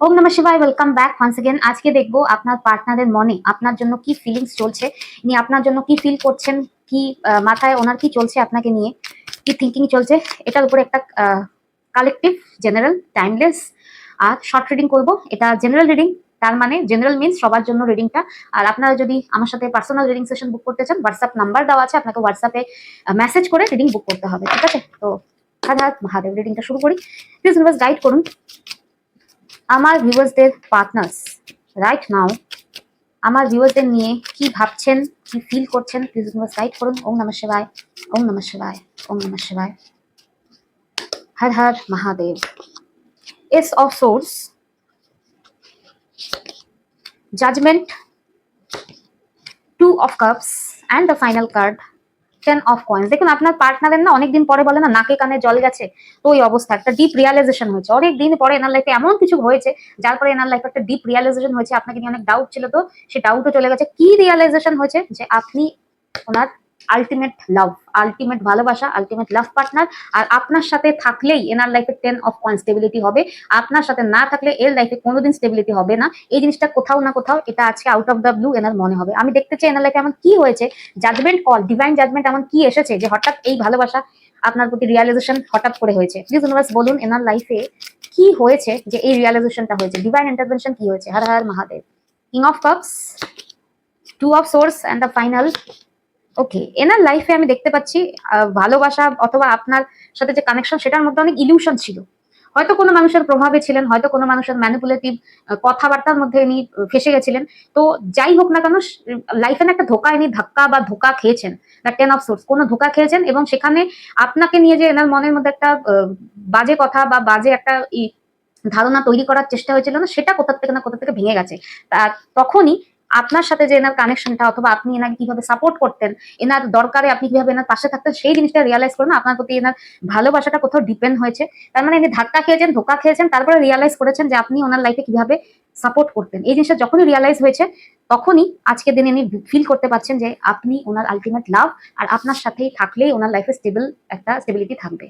ওম নমঃ শিবায়, welcome back once again. আজকে দেখবো আপনার পার্টনারের মনে আপনার জন্য কি ফিলিংস চলছে, ইনি আপনার জন্য কি ফিল করছেন, কি মাথায় ওনার কি চলছে, আপনাকে নিয়ে কি থিঙ্কিং চলছে, এটার উপরে একটা কালেকটিভ জেনারেল টাইমলেস আর শর্ট রিডিং করব। এটা জেনারেল রিডিং, তার মানে জেনারেল মিন্স সবার জন্য রিডিংটা। আর আপনারা যদি আমার সাথে পার্সোনাল রিডিং সেশন বুক করতে চান, হোয়াটসঅ্যাপ নাম্বার দেওয়া আছে, আপনাকে হোয়াটসঅ্যাপে মেসেজ করে রিডিং বুক করতে হবে, ঠিক আছে? তো হর হর মহাদেব, রিডিংটা শুরু করি। প্লিজ ইউনিভার্স গাইড করুন আমার ভিউয়ার্সদের পার্টনার্স রাইট নাও, আমার ভিউয়ার্সদের নিয়ে কি ভাবছেন, কি ফিল করছেন, প্লিজ ইউনিভার্স গাইড করুন। ওম নমঃ শিবায়, ওম নমঃ শিবায়, ওম নমঃ শিবায়, Har Har Mahadev. Ace of swords, judgement, two of cups and the final card 10 of coins. দেখুন আপনার পার্টনারের না অনেকদিন পরে বলে না নাকে কানে জল গেছে, তো ওই অবস্থা একটা ডিপ রিয়ালাইজেশন হয়েছে। অনেকদিন পরে এনার লাইফে এমন কিছু হয়েছে যার পরে এনার লাইফে একটা ডিপ রিয়ালাইজেশন হয়েছে। আপনাকে নিয়ে অনেক ডাউট ছিল, তো সে ডাউটও চলে গেছে। কি রিয়ালাইজেশন হয়েছে? যে আপনি ওনার আলটিমেট লাভ, আলটিমেট ভালোবাসা, আলটিমেট লাভ পার্টনার। আর আপনার সাথে থাকলেই এনার লাইফে 10 অফ কয়েন স্টেবিলিটি হবে। আপনার সাথে না থাকলে এর লাইফে কোনোদিন স্টেবিলিটি হবে না। এই জিনিসটা কোথাও না কোথাও এটা আজকে আউট অফ দ্য ব্লু এনার মনে হবে। আমি দেখতে চাই এনার লাইফে এমন কি হয়েছে, জাজমেন্ট কল, ডিভাইন জাজমেন্ট এমন কি এসেছে যে হঠাৎ এই ভালোবাসা আপনার প্রতি রিয়ালাইজেশন হঠাৎ করে হয়েছে। প্লিজ ইউনিভার্স বলুন এনার লাইফে কি হয়েছে যে এই রিয়ালাইজেশনটা হয়েছে, ডিভাইন ইন্টারভেনশন কি হয়েছে। Har Har Mahadev. King of cups, two of swords and the final. Okay, এনার লাইফে আমি দেখতে পাচ্ছি ভালোবাসা অথবা আপনার সাথে যে কানেকশন সেটার মধ্যে অনেক ইলিউশন ছিল। হয়তো কোনো মানুষের প্রভাবে ছিলেন, হয়তো কোনো মানুষের ম্যানিপুলেটিভ কথাবার্তার মধ্যে ইনি ফেসে গেছিলেন। তো যাই হোক না কেন, লাইফে না একটা ধোকা, ইনি ধাক্কা বা ধোকা খেয়েছেন। দ্য 10 অফ সোর্স, কোনো ধোকা খেয়েছেন এবং সেখানে আপনাকে নিয়ে যে এনার মনের মধ্যে একটা বাজে কথা বা বাজে একটা ধারণা তৈরি করার চেষ্টা হয়েছিল না, সেটা কোথা থেকে না কোথা থেকে ভেঙে গেছে। তখনই আপনার সাথে যে এনার কানেকশনটা অথবা আপনি এনাকে কিভাবে সাপোর্ট করতেন, এনার দরকারে আপনি কিভাবে এনার পাশে থাকতেন, সেই জিনিসটা রিয়ালাইজ করেন আপনার প্রতি এনার ভালোবাসাটা কোথাও ডিপেন্ড হয়েছে। তার মানে ইনি ধাক্কা খেয়েছেন, ধোকা খেয়েছেন, তারপরে রিয়ালাইজ করেছেন যে আপনি ওনার লাইফে কিভাবে সাপোর্ট করতেন। এই জিনিসটা যখনই রিয়ালাইজ হয়েছে তখনই আজকের দিনে ইনি ফিল করতে পারছেন যে আপনি ওনার আলটিমেট লাভ, আর আপনার সাথেই থাকলেই ওনার লাইফে স্টেবল একটা স্টেবিলিটি থাকবে।